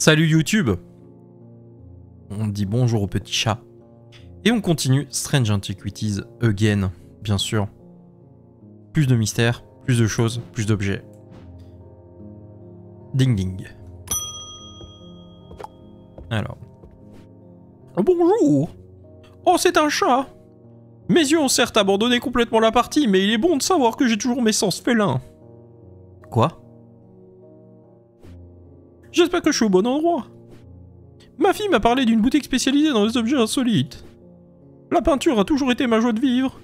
Salut YouTube. On dit bonjour au petit chat. Et on continue Strange Antiquities again, bien sûr. Plus de mystères, plus de choses, plus d'objets. Ding ding. Alors. Oh, bonjour. Oh, c'est un chat. Mes yeux ont certes abandonné complètement la partie, mais il est bon de savoir que j'ai toujours mes sens félins. Quoi? J'espère que je suis au bon endroit. Ma fille m'a parlé d'une boutique spécialisée dans les objets insolites. La peinture a toujours été ma joie de vivre.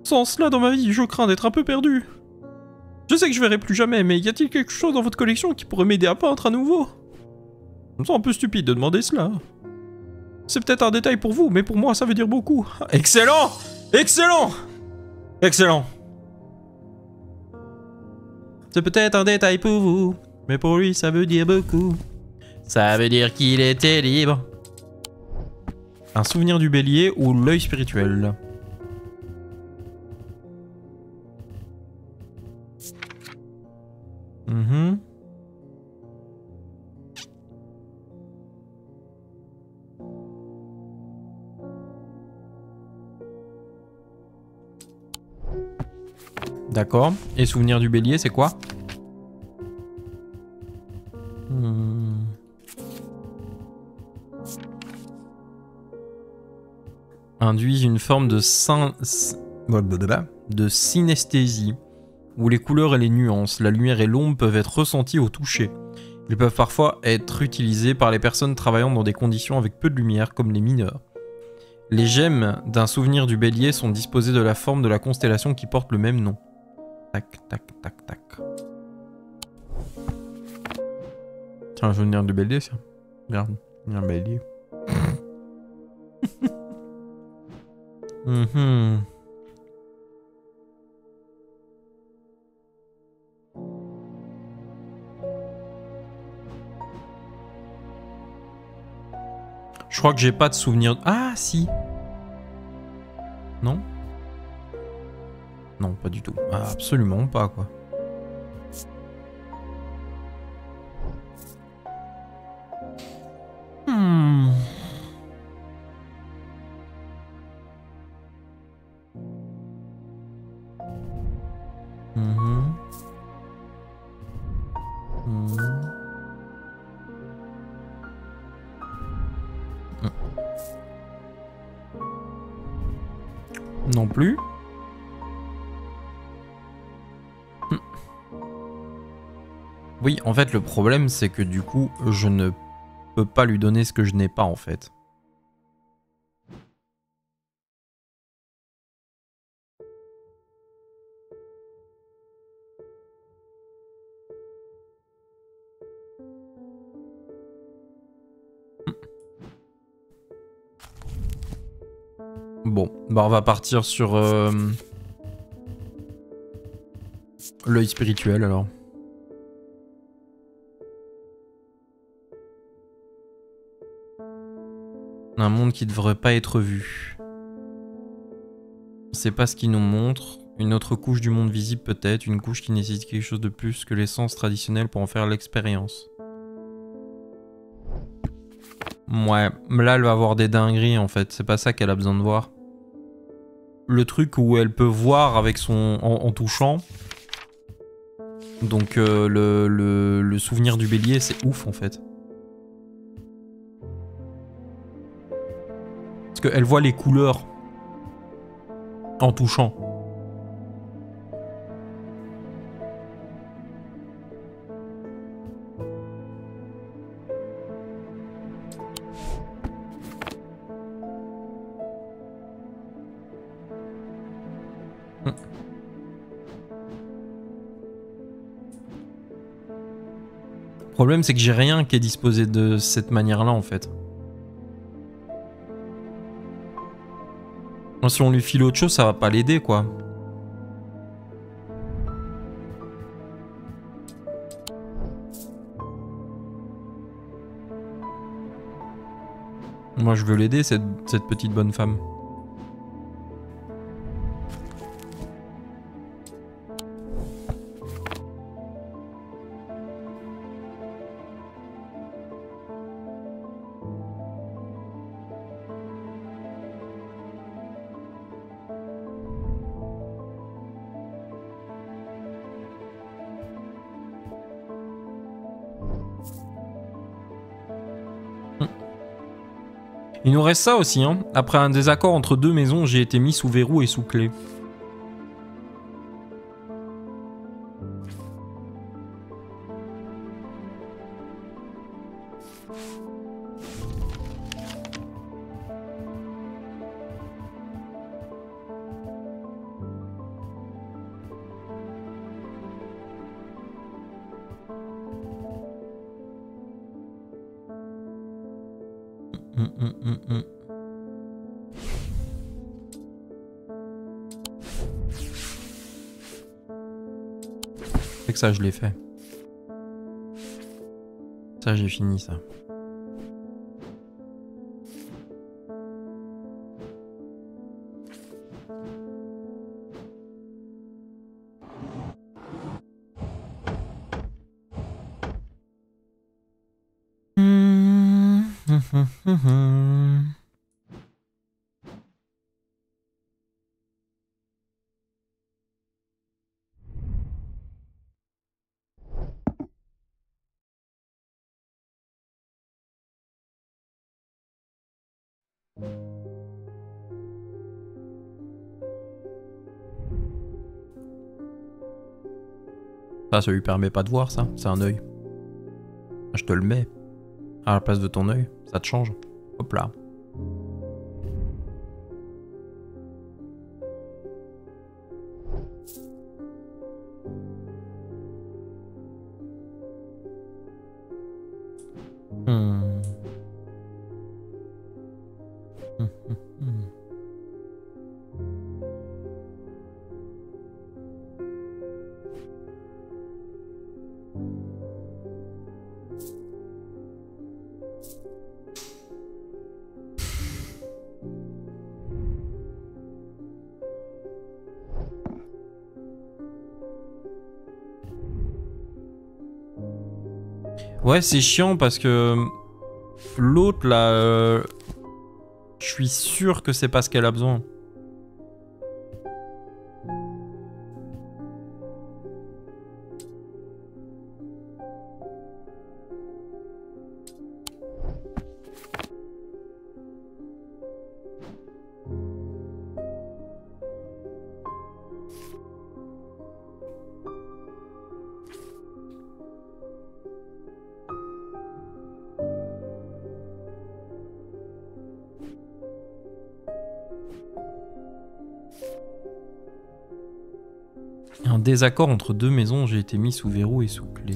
Sans cela dans ma vie, je crains d'être un peu perdu. Je sais que je verrai plus jamais, mais y a-t-il quelque chose dans votre collection qui pourrait m'aider à peindre à nouveau? Je me sens un peu stupide de demander cela. C'est peut-être un détail pour vous, mais pour moi ça veut dire beaucoup. Excellent! Excellent! Excellent! C'est peut-être un détail pour vous, mais pour lui ça veut dire beaucoup. Ça veut dire qu'il était libre. Un souvenir du bélier ou l'œil spirituel. D'accord. Et souvenir du bélier, c'est quoi? Induisent une forme de synesthésie, où les couleurs et les nuances, la lumière et l'ombre peuvent être ressenties au toucher. Ils peuvent parfois être utilisés par les personnes travaillant dans des conditions avec peu de lumière, comme les mineurs. Les gemmes d'un souvenir du bélier sont disposées de la forme de la constellation qui porte le même nom. Tac, tac, tac, tac. Tiens, un souvenir du bélier, ça. Regarde, il y a un bélier. Je crois que j'ai pas de souvenir. Ah, si. Non? Non, pas du tout. Ah, absolument pas, quoi. Non plus. Oui, en fait, le problème, c'est que du coup, je ne peux pas lui donner ce que je n'ai pas, en fait. Bon, bah on va partir sur l'œil spirituel, alors. Un monde qui ne devrait pas être vu. C'est pas ce qu'il nous montre. Une autre couche du monde visible peut-être. Une couche qui nécessite quelque chose de plus que l'essence traditionnelle pour en faire l'expérience. Ouais, là elle va avoir des dingueries en fait. C'est pas ça qu'elle a besoin de voir. Le truc où elle peut voir avec son... en touchant. Donc le souvenir du bélier, c'est ouf en fait. Parce qu'elle voit les couleurs en touchant. Le problème, c'est que j'ai rien qui est disposé de cette manière-là en fait. Si on lui file autre chose, ça va pas l'aider quoi. Moi je veux l'aider cette petite bonne femme. Il nous reste ça aussi, hein. Après un désaccord entre deux maisons, j'ai été mis sous verrou et sous clé. C'est que ça, je l'ai fait. Ça, j'ai fini ça. Ça lui permet pas de voir ça, c'est un œil. Je te le mets à la place de ton œil, ça te change. Hop là. Ouais, c'est chiant parce que l'autre là, je suis sûr que c'est pas ce qu'elle a besoin. Un désaccord entre deux maisons, j'ai été mis sous verrou et sous clé.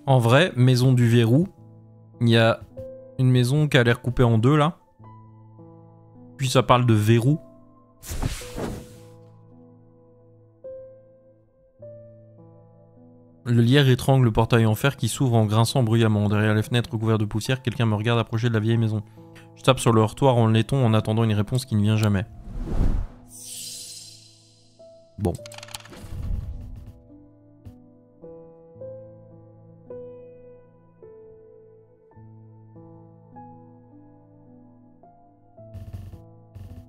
En vrai, maison du verrou, il y a une maison qui a l'air coupée en deux là. Puis ça parle de verrou. Le lierre étrangle le portail en fer qui s'ouvre en grinçant bruyamment. Derrière les fenêtres recouvertes de poussière, quelqu'un me regarde approcher de la vieille maison. Je tape sur le heurtoir en laiton en attendant une réponse qui ne vient jamais. Bon.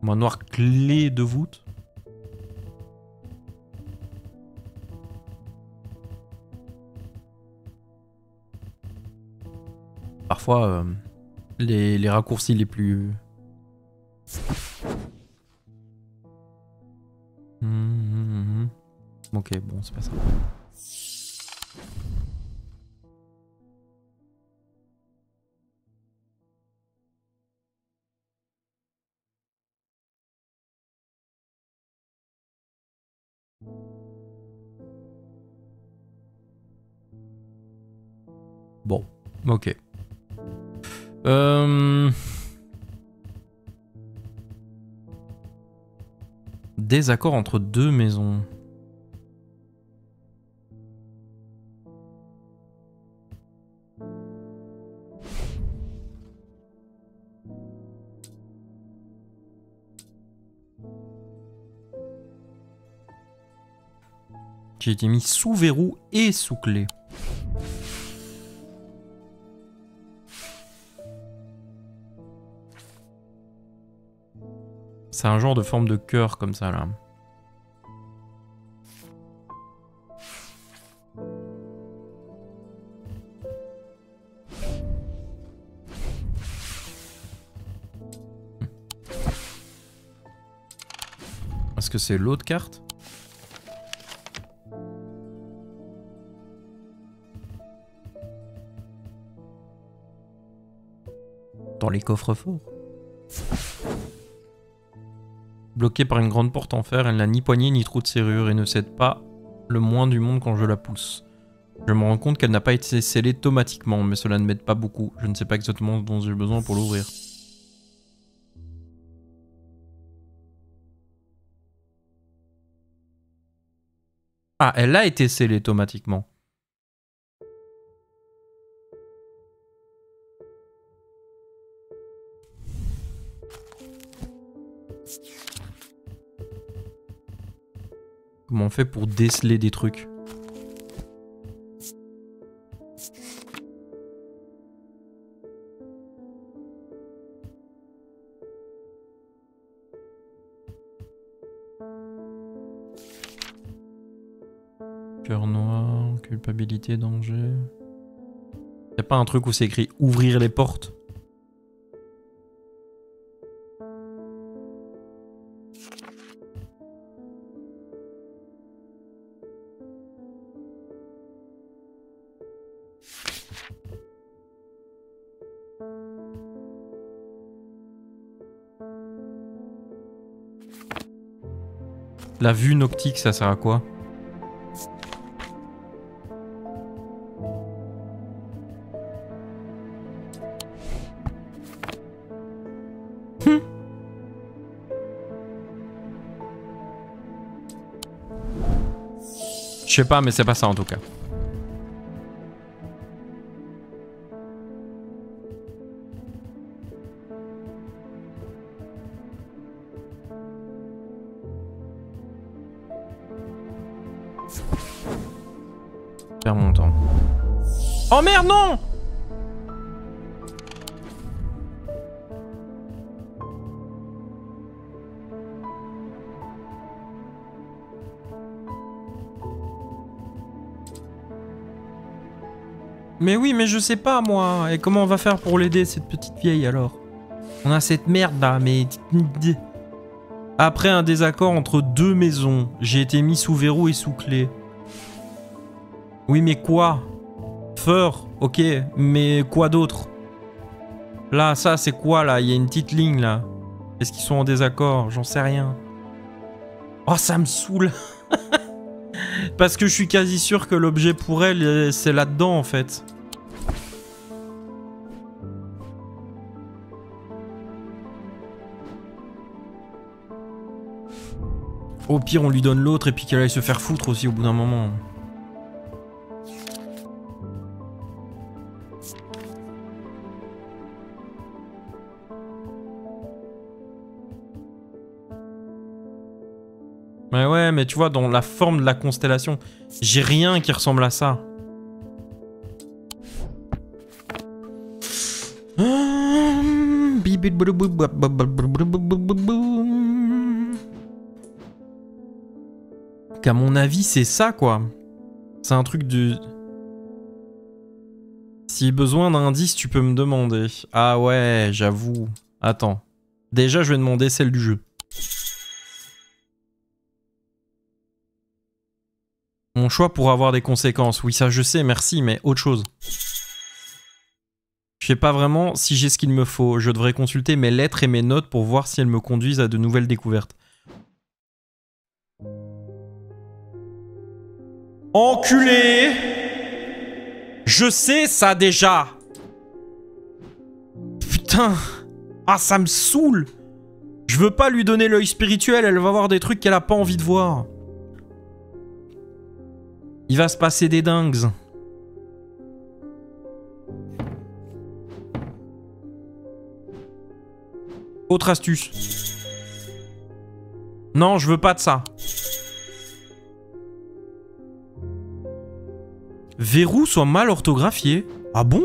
Manoir clé de voûte. parfois les raccourcis les plus... Ok, bon, c'est pas ça. Bon, ok. Désaccord entre deux maisons. J'ai été mis sous verrou et sous clé. C'est un genre de forme de cœur comme ça là. Est-ce que c'est l'autre carte ? Dans les coffres forts. Bloquée par une grande porte en fer, elle n'a ni poignée ni trou de serrure et ne cède pas le moins du monde quand je la pousse. Je me rends compte qu'elle n'a pas été scellée automatiquement, mais cela ne m'aide pas beaucoup. Je ne sais pas exactement ce dont j'ai besoin pour l'ouvrir. Ah, elle a été scellée automatiquement. Comment on fait pour déceler des trucs? Cœur noir, culpabilité, danger... Y'a pas un truc où c'est écrit ouvrir les portes? La vue noctique, ça sert à quoi? Je sais pas, mais c'est pas ça en tout cas. Faire mon temps. Oh merde, non! Mais oui, mais je sais pas moi. Et comment on va faire pour l'aider cette petite vieille alors? On a cette merde là, mais... Après un désaccord entre deux maisons, j'ai été mis sous verrou et sous clé. Oui, mais quoi? Feur, ok, mais quoi d'autre? Là, ça c'est quoi là? Il y a une petite ligne là. Est-ce qu'ils sont en désaccord? J'en sais rien. Oh, ça me saoule. Parce que je suis quasi sûr que l'objet pour elle, c'est là-dedans en fait. Au pire, on lui donne l'autre et puis qu'elle aille se faire foutre aussi au bout d'un moment. Mais ouais, mais tu vois, dans la forme de la constellation, j'ai rien qui ressemble à ça. Qu'à mon avis, c'est ça, quoi. C'est un truc de... Si besoin d'indices, tu peux me demander. Ah ouais, j'avoue. Attends. Déjà, je vais demander celle du jeu. Mon choix pourra avoir des conséquences. Oui, ça je sais, merci, mais autre chose. Je sais pas vraiment si j'ai ce qu'il me faut. Je devrais consulter mes lettres et mes notes pour voir si elles me conduisent à de nouvelles découvertes. Enculé! Je sais ça déjà! Putain! Ah, ça me saoule! Je veux pas lui donner l'œil spirituel, elle va voir des trucs qu'elle a pas envie de voir. Il va se passer des dingues. Autre astuce. Non, je veux pas de ça. Verrou soit mal orthographié. Ah bon?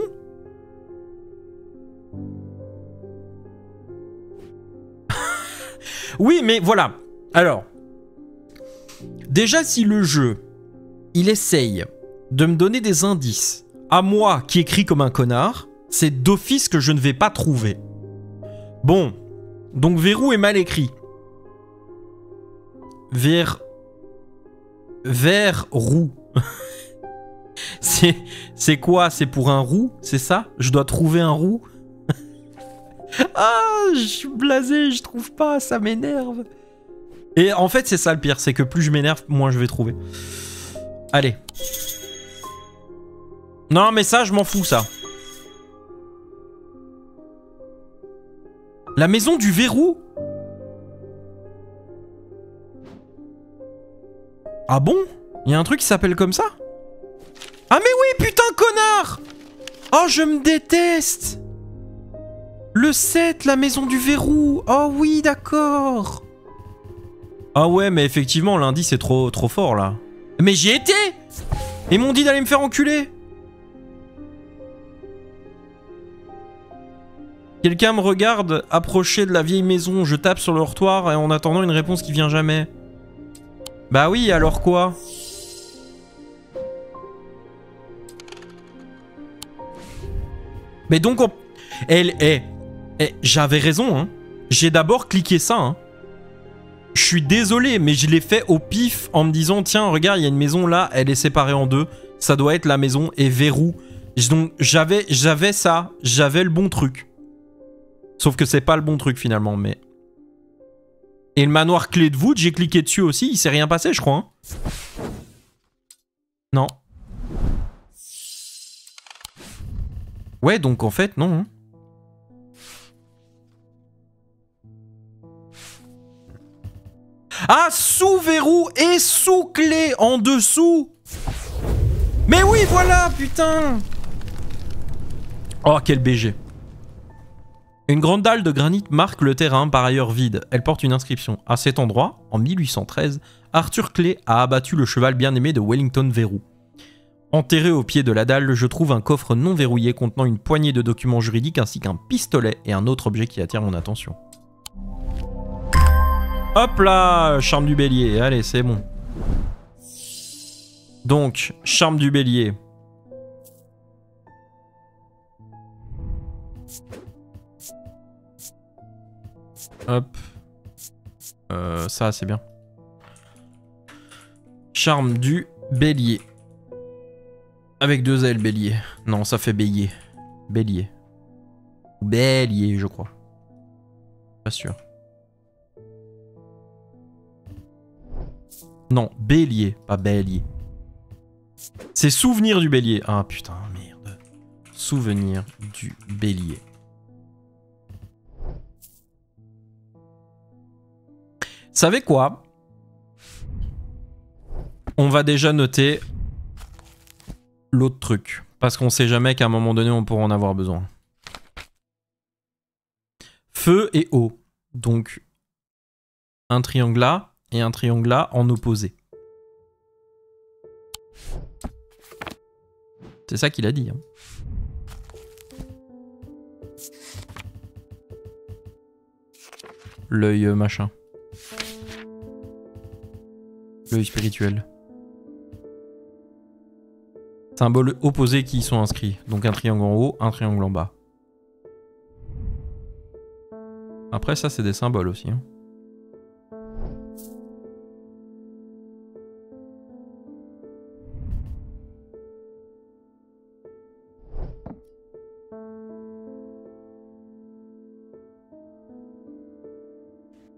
Oui, mais voilà. Alors, déjà si le jeu, il essaye de me donner des indices à moi qui écris comme un connard, c'est d'office que je ne vais pas trouver. Bon, donc verrou est mal écrit. Verrou. C'est quoi? C'est pour un roux? C'est ça? Je dois trouver un roux? Ah, je suis blasé, je trouve pas, ça m'énerve. Et en fait, c'est ça le pire, c'est que plus je m'énerve, moins je vais trouver. Allez. Non, mais ça, je m'en fous, ça. La maison du verrou? Ah bon? Il y a un truc qui s'appelle comme ça? Ah mais oui, putain, connard! Oh, je me déteste! Le 7, la maison du verrou. Oh oui, d'accord. Ah ouais, mais effectivement, l'indice est trop fort, là. Mais j'y étais! Ils m'ont dit d'aller me faire enculer. Quelqu'un me regarde approcher de la vieille maison. Je tape sur le dortoir et en attendant une réponse qui vient jamais. Bah oui, alors quoi? Mais donc on... j'avais raison, hein. J'ai d'abord cliqué ça, hein. Je suis désolé, mais je l'ai fait au pif en me disant, tiens, regarde, il y a une maison là, elle est séparée en deux. Ça doit être la maison et verrou. Donc j'avais ça, j'avais le bon truc. Sauf que c'est pas le bon truc finalement, mais... Et le manoir clé de voûte, j'ai cliqué dessus aussi, il s'est rien passé, je crois. Hein. Non. Ouais, donc en fait, non. Hein. Ah, sous verrou et sous clé en dessous. Mais oui, voilà, putain. Oh, quel BG. Une grande dalle de granit marque le terrain, par ailleurs vide. Elle porte une inscription. À cet endroit, en 1813, Arthur Clay a abattu le cheval bien-aimé de Wellington Verrou. Enterré au pied de la dalle, je trouve un coffre non verrouillé contenant une poignée de documents juridiques ainsi qu'un pistolet et un autre objet qui attire mon attention. Hop là, charme du bélier. Allez, c'est bon. Donc, charme du bélier. Hop. Ça, c'est bien. Charme du bélier. Avec deux L, bélier. Non, ça fait bélier. Bélier. Bélier, je crois. Pas sûr. Non, bélier, pas bélier. C'est souvenir du bélier. Ah putain, merde. Souvenir du bélier. Savez quoi? On va déjà noter l'autre truc. Parce qu'on sait jamais qu'à un moment donné, on pourra en avoir besoin. Feu et eau. Donc, un triangle là et un triangle là en opposé. C'est ça qu'il a dit. Hein. L'œil machin. L'œil spirituel. Symboles opposés qui y sont inscrits. Donc un triangle en haut, un triangle en bas. Après ça c'est des symboles aussi. Hein.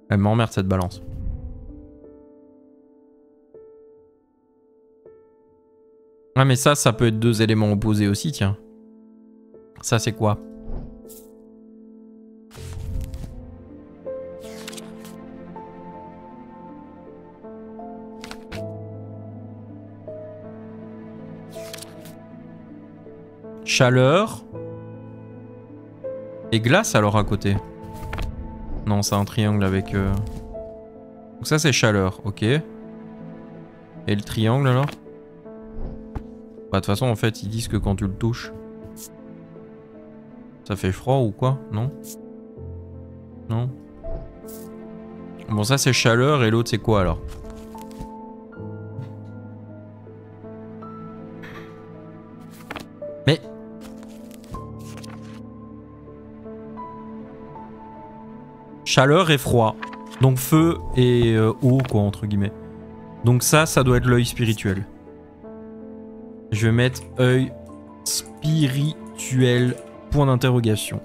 Elle m'emmerde cette balance. Ah mais ça peut être deux éléments opposés aussi, tiens. Ça c'est quoi? Chaleur. Et glace alors à côté. Non, c'est un triangle avec... Donc ça c'est chaleur, ok. Et le triangle alors? Bah de toute façon en fait ils disent que quand tu le touches... Ça fait froid ou quoi? Non? Non? Bon ça c'est chaleur et l'autre c'est quoi alors? Mais... Chaleur et froid. Donc feu et eau quoi entre guillemets. Donc ça doit être l'œil spirituel. Je vais mettre œil spirituel point d'interrogation.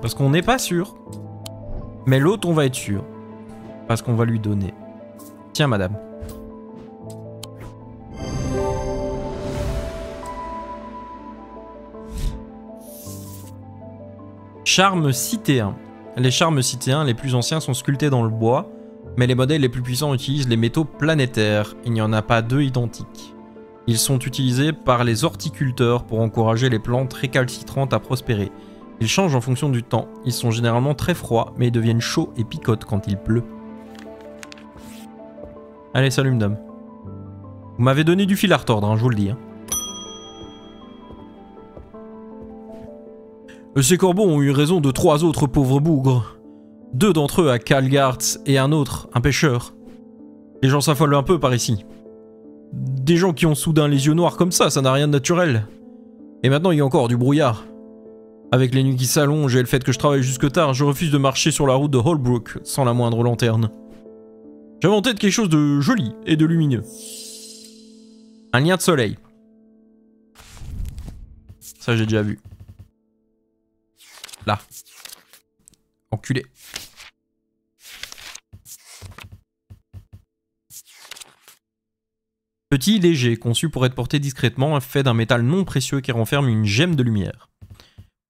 Parce qu'on n'est pas sûr. Mais l'autre on va être sûr. Parce qu'on va lui donner. Tiens madame. Charme citéen. Les charmes citéens les plus anciens sont sculptés dans le bois, mais les modèles les plus puissants utilisent les métaux planétaires. Il n'y en a pas deux identiques. Ils sont utilisés par les horticulteurs pour encourager les plantes récalcitrantes à prospérer. Ils changent en fonction du temps. Ils sont généralement très froids, mais ils deviennent chauds et picotent quand il pleut. Allez, salut madame. Vous m'avez donné du fil à retordre, hein, je vous le dis. Hein. Ces corbeaux ont eu raison de 3 autres pauvres bougres. 2 d'entre eux à Calgarts et un autre, un pêcheur. Les gens s'affolent un peu par ici. Des gens qui ont soudain les yeux noirs comme ça n'a rien de naturel. Et maintenant il y a encore du brouillard. Avec les nuits qui s'allongent et le fait que je travaille jusque tard, je refuse de marcher sur la route de Holbrook sans la moindre lanterne. J'avais en tête quelque chose de joli et de lumineux. Un lien de soleil. Ça j'ai déjà vu. Là. Enculé. Petit, léger, conçu pour être porté discrètement, fait d'un métal non précieux qui renferme une gemme de lumière.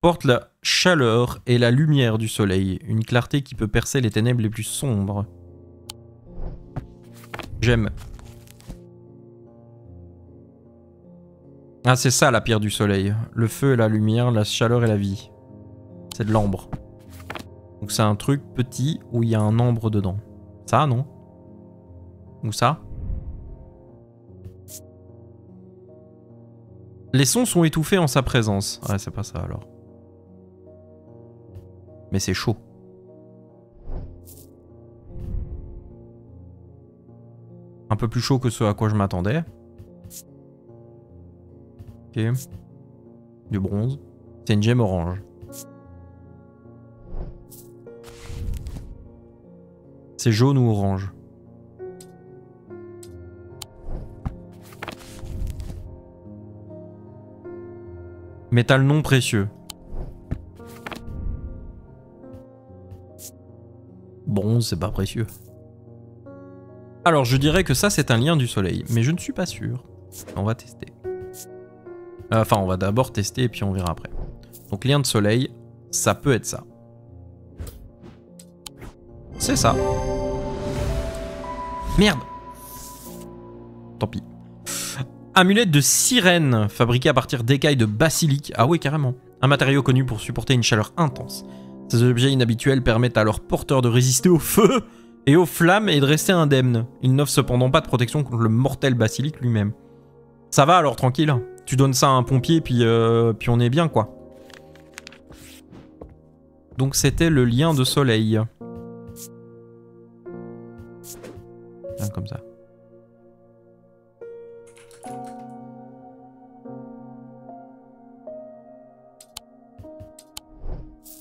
Porte la chaleur et la lumière du soleil, une clarté qui peut percer les ténèbres les plus sombres. J'aime. Ah, c'est ça la pierre du soleil. Le feu et la lumière, la chaleur et la vie. C'est de l'ambre. Donc c'est un truc petit où il y a un ambre dedans. Ça, non? Ou ça? Les sons sont étouffés en sa présence. Ouais, c'est pas ça alors. Mais c'est chaud. Un peu plus chaud que ce à quoi je m'attendais. Ok. Du bronze. C'est une gemme orange. C'est jaune ou orange? Métal non précieux. Bronze, c'est pas précieux. Alors, je dirais que ça, c'est un lien du soleil, mais je ne suis pas sûr. On va tester. Enfin, on va d'abord tester et puis on verra après. Donc, lien de soleil, ça peut être ça. C'est ça. Merde. Tant pis. Amulette de sirène, fabriquée à partir d'écailles de basilic. Ah oui, carrément. Un matériau connu pour supporter une chaleur intense. Ces objets inhabituels permettent à leurs porteurs de résister au feu et aux flammes et de rester indemnes. Ils n'offrent cependant pas de protection contre le mortel basilic lui-même. Ça va alors, tranquille. Tu donnes ça à un pompier, puis on est bien, quoi. Donc c'était le lien de soleil. Comme ça.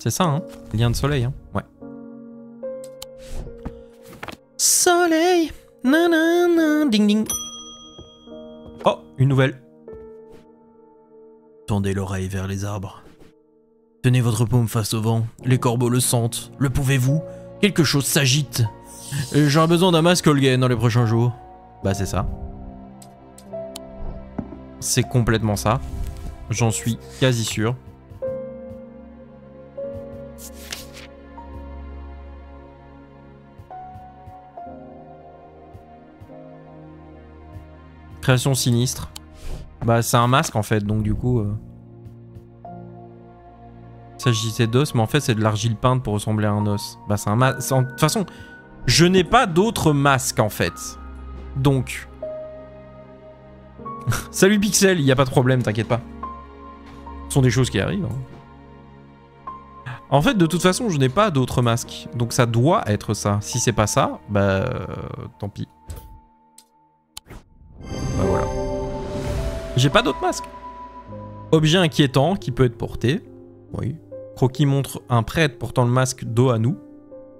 C'est ça, hein? Lien de soleil, hein? Ouais. Soleil! Nanana, ding ding. Oh, une nouvelle. Tendez l'oreille vers les arbres. Tenez votre paume face au vent. Les corbeaux le sentent. Le pouvez-vous? Quelque chose s'agite. J'aurai besoin d'un masque Holgen dans les prochains jours. Bah c'est ça. C'est complètement ça. J'en suis quasi sûr. Création sinistre. Bah c'est un masque en fait, donc du coup... Il s'agissait d'os, mais en fait c'est de l'argile peinte pour ressembler à un os. Bah c'est un masque... De toute façon, je n'ai pas d'autres masques en fait. Donc... Salut Pixel, il n'y a pas de problème, t'inquiète pas. Ce sont des choses qui arrivent. Hein. En fait, de toute façon, je n'ai pas d'autres masques. Donc ça doit être ça. Si c'est pas ça, bah... tant pis. Bah voilà. J'ai pas d'autres masques. Objet inquiétant qui peut être porté. Oui. Croquis montre un prêtre portant le masque dos à nous.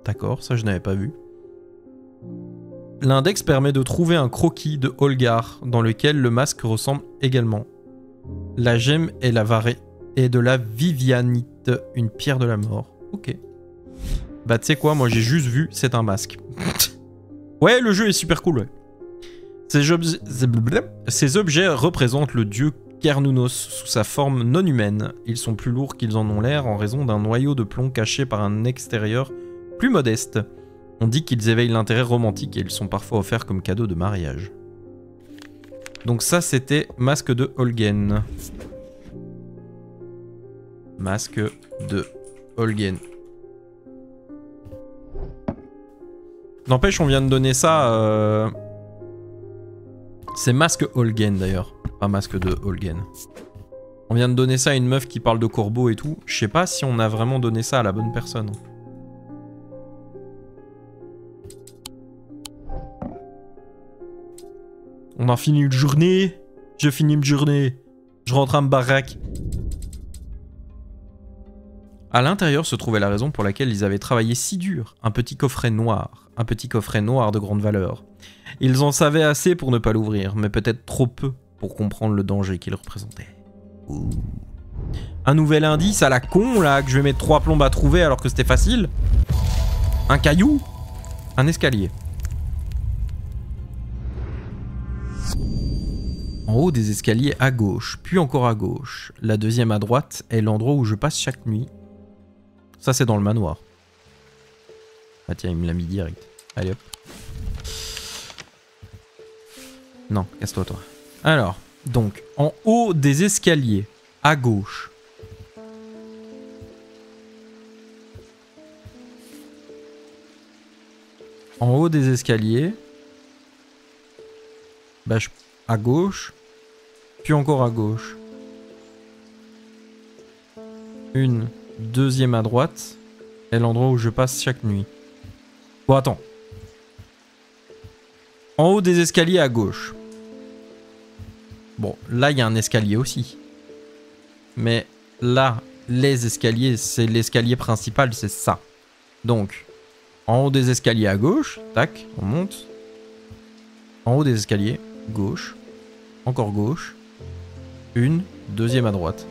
D'accord, ça je n'avais pas vu. L'index permet de trouver un croquis de Holgar dans lequel le masque ressemble également. La gemme est de la Vivianite, une pierre de la mort. Ok. Bah tu sais quoi, moi j'ai juste vu, c'est un masque. Ouais, le jeu est super cool, ouais. Ces objets représentent le dieu Cernunnos sous sa forme non humaine. Ils sont plus lourds qu'ils en ont l'air en raison d'un noyau de plomb caché par un extérieur plus modeste. On dit qu'ils éveillent l'intérêt romantique et ils sont parfois offerts comme cadeau de mariage. Donc ça c'était masque de Holgen. Masque de Holgen. N'empêche, on vient de donner ça... C'est masque Holgen d'ailleurs, pas masque de Holgen. On vient de donner ça à une meuf qui parle de corbeau et tout. Je sais pas si on a vraiment donné ça à la bonne personne. On a fini une journée. J'ai fini une journée. Je rentre à ma baraque. À l'intérieur se trouvait la raison pour laquelle ils avaient travaillé si dur. Un petit coffret noir. Un petit coffret noir de grande valeur. Ils en savaient assez pour ne pas l'ouvrir, mais peut-être trop peu pour comprendre le danger qu'il représentait. Ouh. Un nouvel indice à la con, là, que je vais mettre 3 plombes à trouver alors que c'était facile. Un caillou. Un escalier. En haut des escaliers à gauche, puis encore à gauche. La deuxième à droite est l'endroit où je passe chaque nuit. Ça, c'est dans le manoir. Ah tiens, il me l'a mis direct. Allez hop. Non, casse-toi toi. Alors, donc, en haut des escaliers, à gauche. En haut des escaliers. Bah, à gauche. Puis encore à gauche. Une deuxième à droite. Est l'endroit où je passe chaque nuit. Bon, attends. En haut des escaliers à gauche. Bon, là, il y a un escalier aussi. Mais là, les escaliers, c'est l'escalier principal, c'est ça. Donc, en haut des escaliers à gauche, tac, on monte. En haut des escaliers, gauche. Encore gauche. Une, deuxième à droite.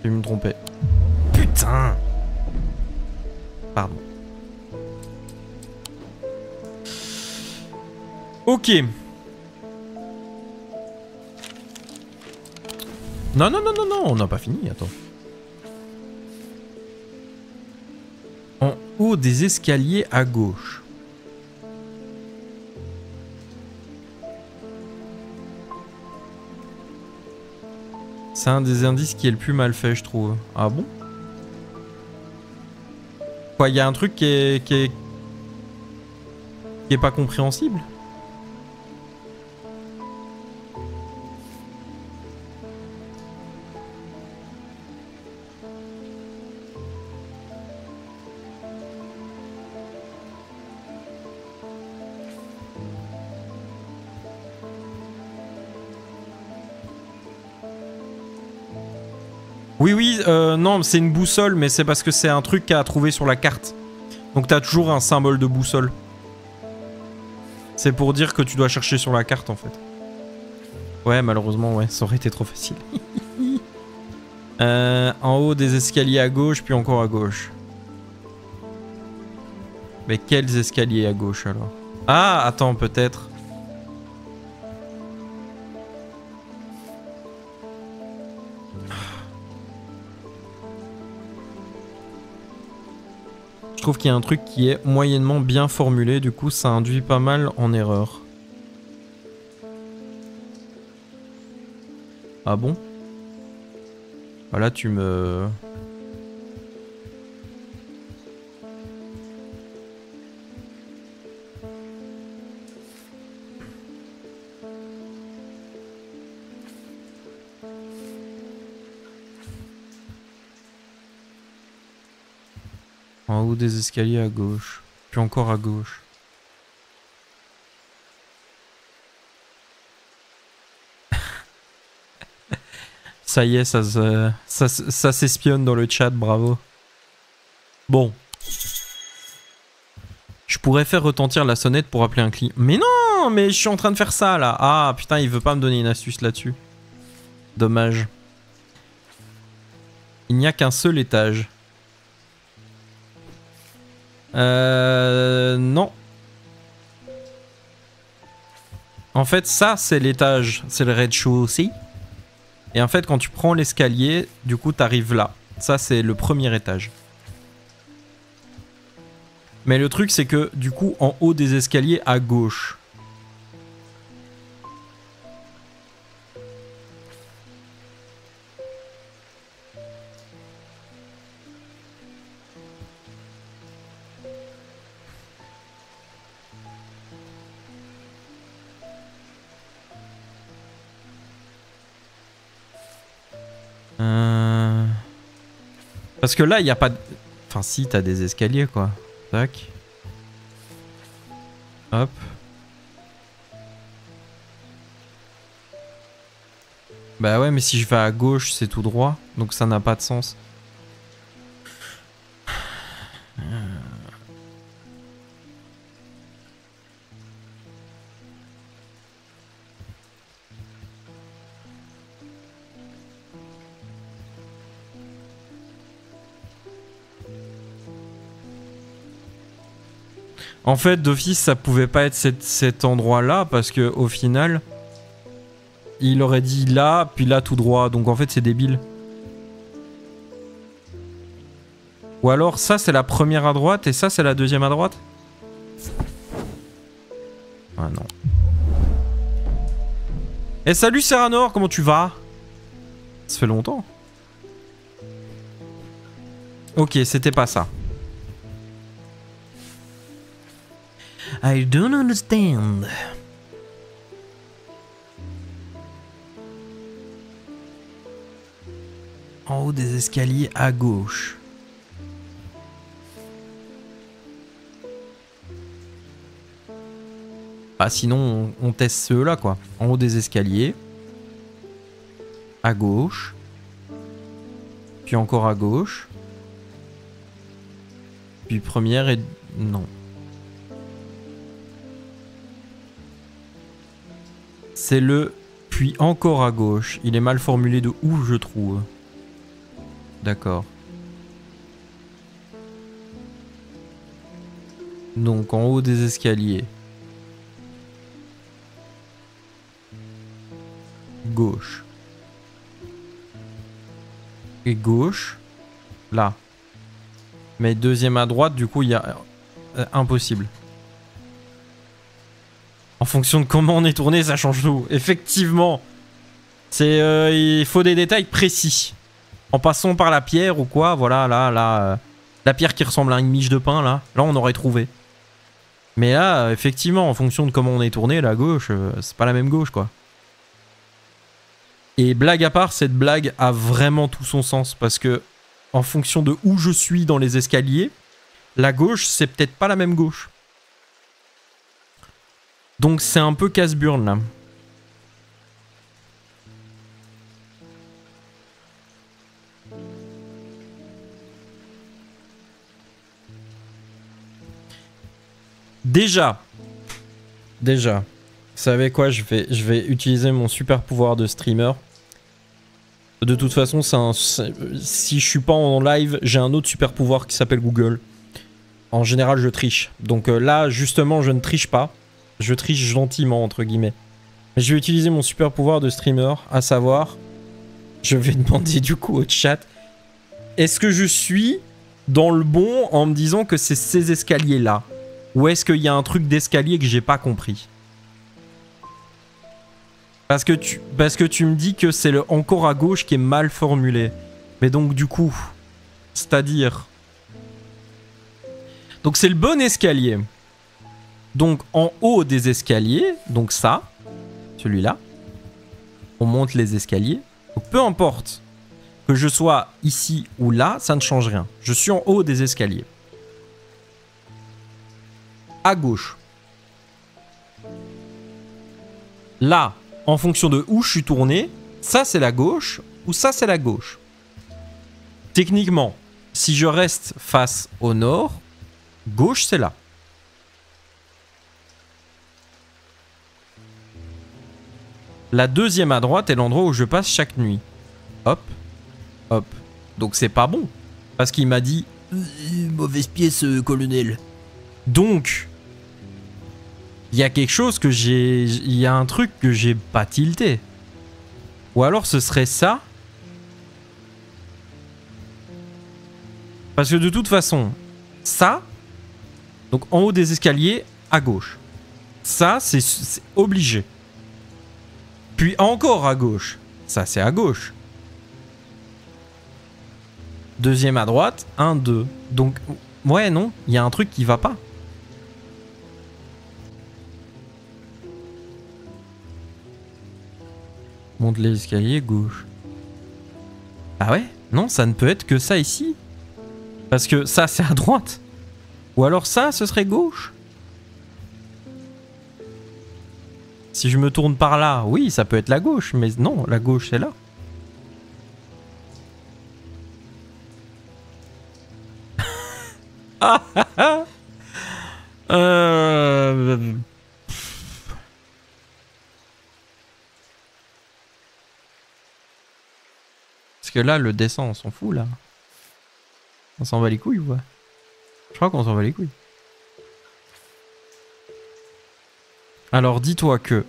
J'ai dû me tromper. Putain! Pardon. Ok. Non, non, non, non, non, on n'a pas fini, attends. En haut des escaliers à gauche. C'est un des indices qui est le plus mal fait, je trouve. Ah bon? Quoi, il y a un truc qui est pas compréhensible? Oui, oui, non, c'est une boussole, mais c'est parce que c'est un truc à trouver sur la carte. Donc t'as toujours un symbole de boussole. C'est pour dire que tu dois chercher sur la carte, en fait. Ouais, malheureusement, ouais, ça aurait été trop facile. En haut des escaliers à gauche, puis encore à gauche. Mais quels escaliers à gauche, alors? Ah, attends, peut-être... Je trouve qu'il y a un truc qui est moyennement bien formulé, du coup ça induit pas mal en erreur. Ah bon? Voilà, tu me... En haut des escaliers à gauche. Puis encore à gauche. Ça y est, ça s'espionne dans le chat, bravo. Bon. Je pourrais faire retentir la sonnette pour appeler un client. Mais non, mais je suis en train de faire ça là. Ah putain, il veut pas me donner une astuce là-dessus. Dommage. Il n'y a qu'un seul étage. Non. En fait, ça, c'est l'étage. C'est le rez-de-chaussée. Et en fait, quand tu prends l'escalier, du coup, t'arrives là. Ça, c'est le premier étage. Mais le truc, c'est que, du coup, en haut des escaliers, à gauche. Parce que là, il n'y a pas de... Enfin, si, t'as des escaliers, quoi. Tac. Hop. Bah ouais, mais si je vais à gauche, c'est tout droit. Donc ça n'a pas de sens. En fait, d'office, ça pouvait pas être cet endroit-là, parce que au final, il aurait dit là, puis là tout droit. Donc en fait, c'est débile. Ou alors, ça, c'est la première à droite, et ça, c'est la deuxième à droite. Ah non. Eh salut Serranor, comment tu vas? Ça fait longtemps. Ok, c'était pas ça. I don't understand. En haut des escaliers à gauche. Ah sinon on teste ceux-là quoi. En haut des escaliers. À gauche. Puis encore à gauche. Puis première et... Non. C'est le... Puis encore à gauche. Il est mal formulé de où je trouve. D'accord. Donc en haut des escaliers. Gauche. Et gauche. Là. Mais deuxième à droite, du coup, il y a... impossible. En fonction de comment on est tourné, ça change tout. Effectivement. C'est... il faut des détails précis. En passant par la pierre ou quoi, voilà, là... la pierre qui ressemble à une miche de pain, là on aurait trouvé. Mais là, effectivement, en fonction de comment on est tourné, la gauche, c'est pas la même gauche, quoi. Et blague à part, cette blague a vraiment tout son sens, parce que en fonction de où je suis dans les escaliers, la gauche, c'est peut-être pas la même gauche. Donc c'est un peu casse-burne, là. Déjà, vous savez quoi, je vais utiliser mon super pouvoir de streamer. De toute façon, si je suis pas en live, j'ai un autre super pouvoir qui s'appelle Google. En général, je triche. Donc là, justement, je ne triche pas. Je triche gentiment, entre guillemets. Mais je vais utiliser mon super pouvoir de streamer, à savoir... Je vais demander du coup au chat... Est-ce que je suis dans le bon en me disant que c'est ces escaliers-là? Ou est-ce qu'il y a un truc d'escalier que j'ai pas compris? Parce que tu me dis que c'est le encore à gauche qui est mal formulé. Mais donc du coup... C'est-à-dire... Donc c'est le bon escalier. Donc en haut des escaliers, donc ça, celui-là, on monte les escaliers. Donc peu importe que je sois ici ou là, ça ne change rien. Je suis en haut des escaliers. À gauche. Là, en fonction de où je suis tourné, ça c'est la gauche ou ça c'est la gauche. Techniquement, si je reste face au nord, gauche c'est là. La deuxième à droite est l'endroit où je passe chaque nuit. Hop, hop. Donc c'est pas bon. Parce qu'il m'a dit... mauvaise pièce, colonel. Donc... Il y a quelque chose que j'ai... Il y a un truc que j'ai pas tilté. Ou alors ce serait ça. Parce que de toute façon, ça... Donc en haut des escaliers, à gauche. Ça, c'est obligé. Puis encore à gauche. Ça, c'est à gauche. Deuxième à droite. 1, 2. Donc, ouais, non. Il y a un truc qui va pas. Monte les escaliers, gauche. Ah ouais? Non, ça ne peut être que ça ici. Parce que ça, c'est à droite. Ou alors ça, ce serait gauche. Si je me tourne par là, oui, ça peut être la gauche. Mais non, la gauche, c'est là. Parce que là, le descend, on s'en fout, là. On s'en va les couilles ou quoi? Je crois qu'on s'en va les couilles. Alors, dis-toi que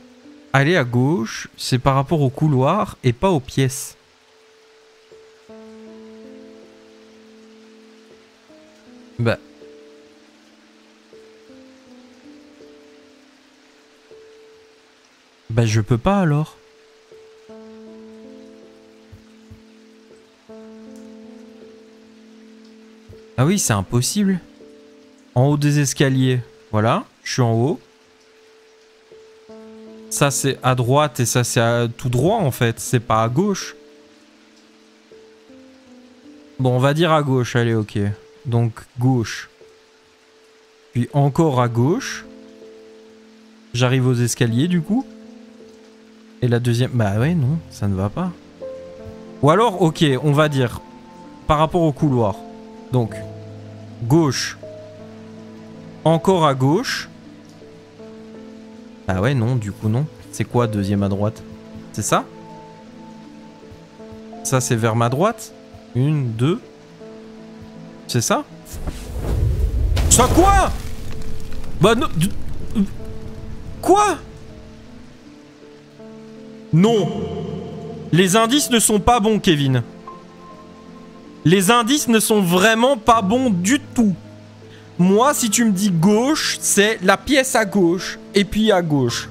aller à gauche, c'est par rapport au couloir et pas aux pièces. Bah... Bah je peux pas alors. Ah oui, c'est impossible. En haut des escaliers. Voilà, je suis en haut. Ça c'est à droite et ça c'est tout droit en fait. C'est pas à gauche. Bon, on va dire à gauche, allez, ok. Donc gauche. Puis encore à gauche. J'arrive aux escaliers du coup. Et la deuxième... Bah ouais, non, ça ne va pas. Ou alors, ok, on va dire par rapport au couloir. Donc, gauche. Encore à gauche. Ah ouais, non, du coup, non. C'est quoi, deuxième à droite? C'est ça? Ça, c'est vers ma droite. 1, 2. C'est ça? Ça quoi? Bah non... Quoi? Non. Les indices ne sont pas bons, Kevin. Les indices ne sont vraiment pas bons du tout. Moi, si tu me dis gauche, c'est la pièce à gauche et puis à gauche.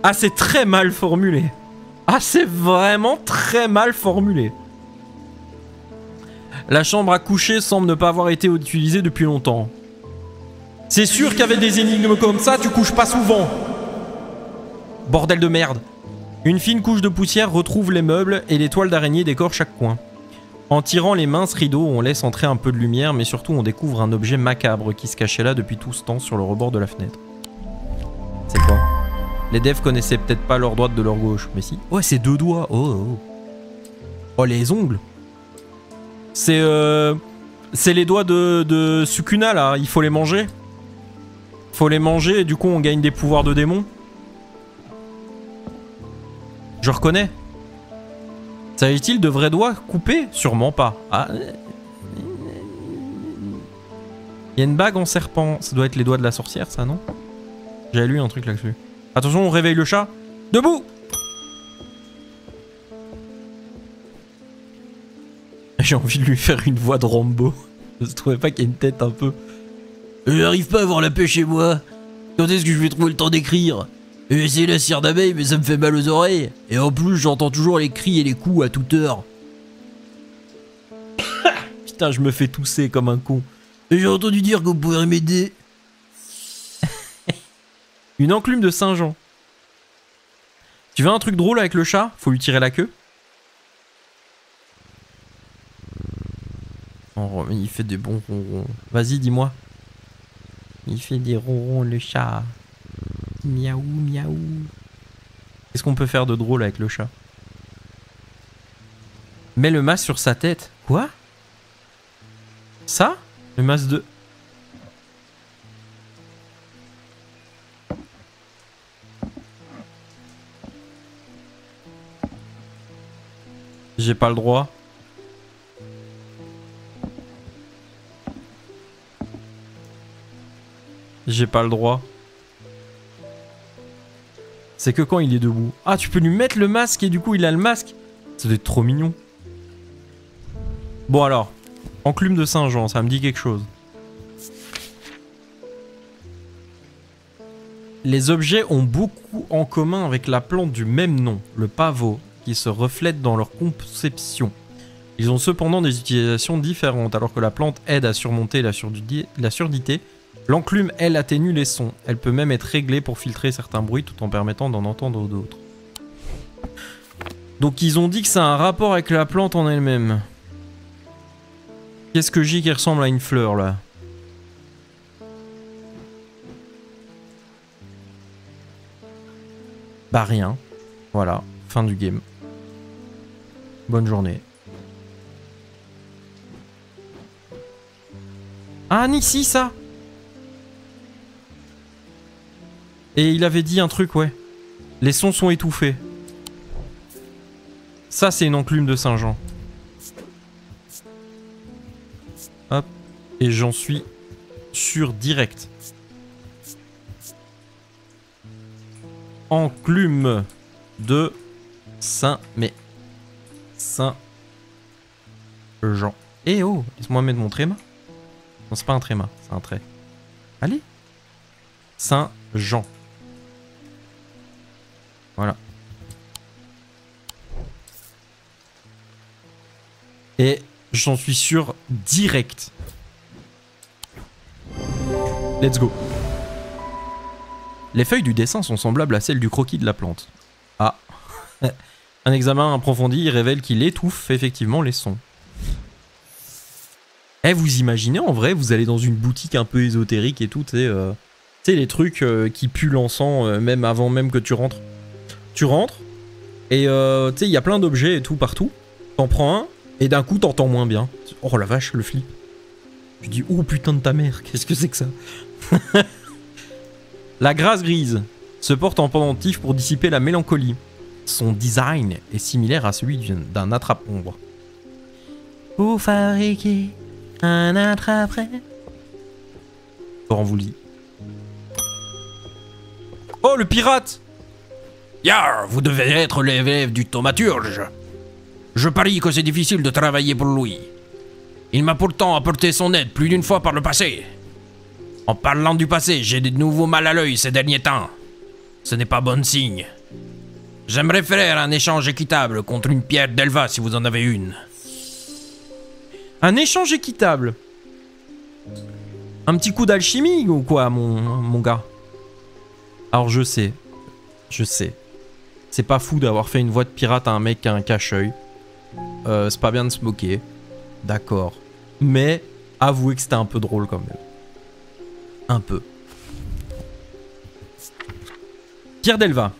Ah, c'est très mal formulé. Ah, c'est vraiment très mal formulé. La chambre à coucher semble ne pas avoir été utilisée depuis longtemps. C'est sûr qu'avec des énigmes comme ça, tu couches pas souvent. Bordel de merde. Une fine couche de poussière retrouve les meubles et les toiles d'araignée décorent chaque coin. En tirant les minces rideaux, on laisse entrer un peu de lumière, mais surtout on découvre un objet macabre qui se cachait là depuis tout ce temps sur le rebord de la fenêtre. C'est quoi? Les devs connaissaient peut-être pas leur droite de leur gauche, mais si. Ouais, c'est 2 doigts. Oh, oh. Oh, les ongles. C'est les doigts de Sukuna là, il faut les manger. Faut les manger et du coup on gagne des pouvoirs de démon. Je reconnais. S'agit-il de vrais doigts coupés? Sûrement pas. Ah. Il y a une bague en serpent. Ça doit être les doigts de la sorcière, ça, non? J'avais lu un truc là-dessus. Attention, on réveille le chat. Debout! J'ai envie de lui faire une voix de Rambo. Je trouvais pas qu'il y ait une tête un peu... J'arrive pas à avoir la paix chez moi. Quand est-ce que je vais trouver le temps d'écrire? J'ai essayé la cire d'abeille, mais ça me fait mal aux oreilles. Et en plus, j'entends toujours les cris et les coups à toute heure. Putain, je me fais tousser comme un con. J'ai entendu dire que vous pourriez m'aider. Une enclume de Saint-Jean. Tu veux un truc drôle avec le chat? Faut lui tirer la queue. Oh, il fait des bons ronrons. Vas-y, dis-moi. Il fait des ronrons, le chat. Miaou, miaou. Qu'est-ce qu'on peut faire de drôle avec le chat? Mets le masque sur sa tête. Quoi? Ça? Le masque de... J'ai pas le droit. J'ai pas le droit. C'est que quand il est debout. Ah, tu peux lui mettre le masque et du coup il a le masque. Ça doit être trop mignon. Bon alors. Enclume de Saint-Jean, ça me dit quelque chose. Les objets ont beaucoup en commun avec la plante du même nom, le pavot, qui se reflète dans leur conception. Ils ont cependant des utilisations différentes. Alors que la plante aide à surmonter la surdité, l'enclume, elle, atténue les sons. Elle peut même être réglée pour filtrer certains bruits tout en permettant d'en entendre d'autres. Donc ils ont dit que ça a un rapport avec la plante en elle-même. Qu'est-ce que j'ai qui ressemble à une fleur là? Bah rien. Voilà, fin du game. Bonne journée. Ah, Nixie, ça! Et il avait dit un truc, ouais. Les sons sont étouffés. Ça, c'est une enclume de Saint-Jean. Hop. Et j'en suis sûr direct. Enclume de Saint... Mais... Saint-Jean. Eh oh, laisse-moi mettre mon tréma. Non, c'est pas un tréma, c'est un trait. Allez. Saint-Jean. Voilà. Et j'en suis sûr direct. Let's go. Les feuilles du dessin sont semblables à celles du croquis de la plante. Ah. Un examen approfondi révèle qu'il étouffe effectivement les sons. Eh, vous imaginez en vrai, vous allez dans une boutique un peu ésotérique et tout, tu sais, les trucs qui puent l'encens même avant même que tu rentres. Tu rentres et tu sais, il y a plein d'objets et tout partout. T'en prends un et d'un coup t'entends moins bien. Oh la vache, le flip. Tu dis, oh putain de ta mère, qu'est-ce que c'est que ça? La grasse grise se porte en pendentif pour dissiper la mélancolie. Son design est similaire à celui d'un attrape-ombre. Pour fabriquer un attrape-rêve. Laurent vous le dit. Oh, le pirate! Yar, vous devez être l'élève du thaumaturge. Je parie que c'est difficile de travailler pour lui. Il m'a pourtant apporté son aide plus d'une fois par le passé. En parlant du passé, j'ai de nouveaux mal à l'œil ces derniers temps. Ce n'est pas bon signe. J'aimerais faire un échange équitable contre une pierre d'Elva si vous en avez une. Un échange équitable? Un petit coup d'alchimie ou quoi, mon gars? Alors je sais. C'est pas fou d'avoir fait une voix de pirate à un mec qui a un cache-œil. C'est pas bien de se moquer. D'accord. Mais avouez que c'était un peu drôle quand même. Un peu. Pierre d'Elva.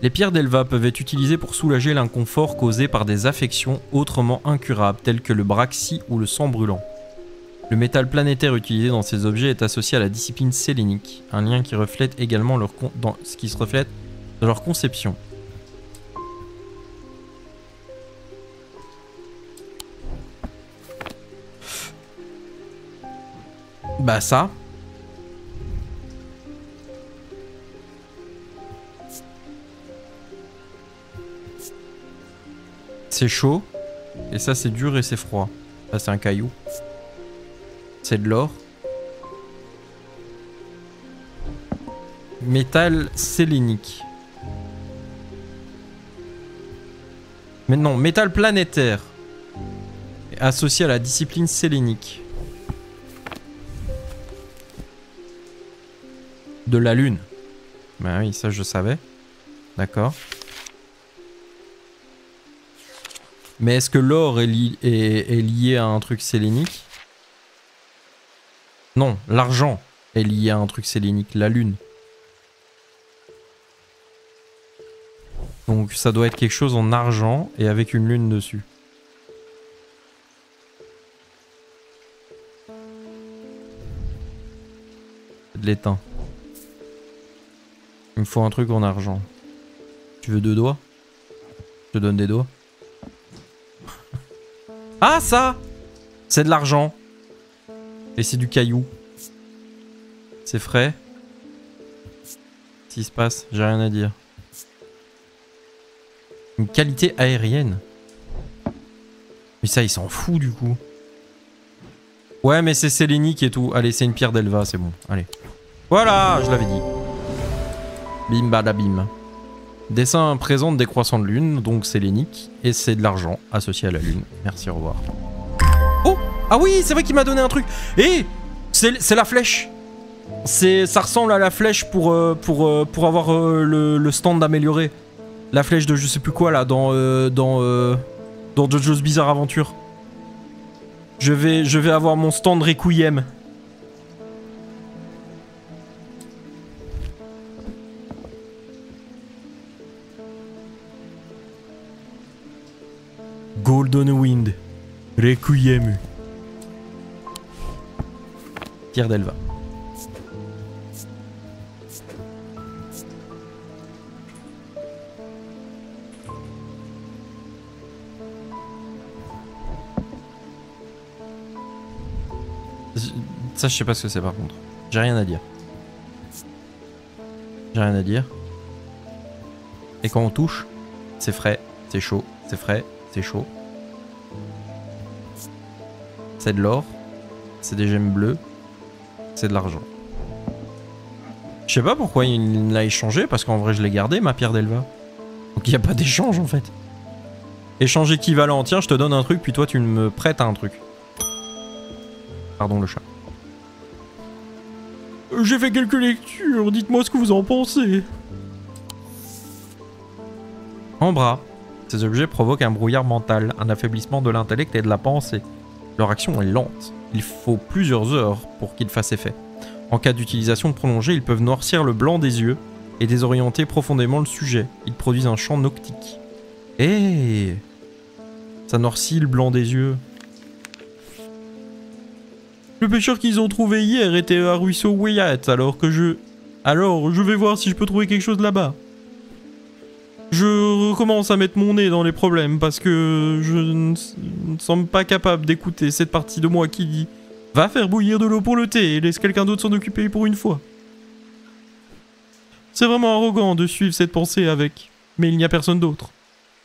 Les pierres d'Elva peuvent être utilisées pour soulager l'inconfort causé par des affections autrement incurables, telles que le braxy ou le sang brûlant. Le métal planétaire utilisé dans ces objets est associé à la discipline sélénique, un lien qui reflète également ce qui se reflète dans leur conception. Bah ça. C'est chaud. Et ça c'est dur et c'est froid. Ça c'est un caillou. C'est de l'or. Métal sélénique. Mais non, métal planétaire. Associé à la discipline sélénique. De la lune. Bah oui, ça je savais. D'accord. Mais est-ce que l'or est lié à un truc sélénique? Non, l'argent est lié à un truc sélénique, la lune. Donc ça doit être quelque chose en argent et avec une lune dessus. De l'étain. Il me faut un truc en argent. Tu veux 2 doigts? Je te donne des doigts. Ah ça! C'est de l'argent. Et c'est du caillou. C'est frais. Qu'est-ce qui se passe? J'ai rien à dire. Une qualité aérienne. Mais ça il s'en fout du coup. Ouais mais c'est sélénique et tout. Allez c'est une pierre d'Elva, c'est bon. Allez. Voilà, je l'avais dit. Bim badabim. Dessin présente des croissants de lune, donc sélénique. Et c'est de l'argent associé à la lune. Merci, au revoir. Oh! Ah oui, c'est vrai qu'il m'a donné un truc. Et c'est la flèche. Ça ressemble à la flèche pour avoir le stand amélioré. La flèche de je sais plus quoi là dans JoJo's Bizarre Adventure. Je vais avoir mon stand Requiem. Golden Wind. Requiem. Pierre d'Elva. Ça je sais pas ce que c'est par contre. J'ai rien à dire. J'ai rien à dire. Et quand on touche, c'est frais, c'est chaud, c'est frais, c'est chaud. C'est de l'or. C'est des gemmes bleues. C'est de l'argent. Je sais pas pourquoi il l'a échangé, parce qu'en vrai je l'ai gardé ma pierre d'Elva. Donc il n'y a pas d'échange en fait. Échange équivalent, tiens je te donne un truc puis toi tu me prêtes un truc. Pardon le chat. J'ai fait quelques lectures, dites-moi ce que vous en pensez. En bras. Ces objets provoquent un brouillard mental, un affaiblissement de l'intellect et de la pensée. Leur action est lente. Il faut plusieurs heures pour qu'ils fassent effet. En cas d'utilisation prolongée, ils peuvent noircir le blanc des yeux et désorienter profondément le sujet. Ils produisent un champ noctique. Eh, ça noircit le blanc des yeux. Le pêcheur qu'ils ont trouvé hier était à Ruisseau Wyatt, alors je vais voir si je peux trouver quelque chose là-bas. Je recommence à mettre mon nez dans les problèmes parce que je ne semble pas capable d'écouter cette partie de moi qui dit « Va faire bouillir de l'eau pour le thé et laisse quelqu'un d'autre s'en occuper pour une fois. » C'est vraiment arrogant de suivre cette pensée avec « Mais il n'y a personne d'autre. »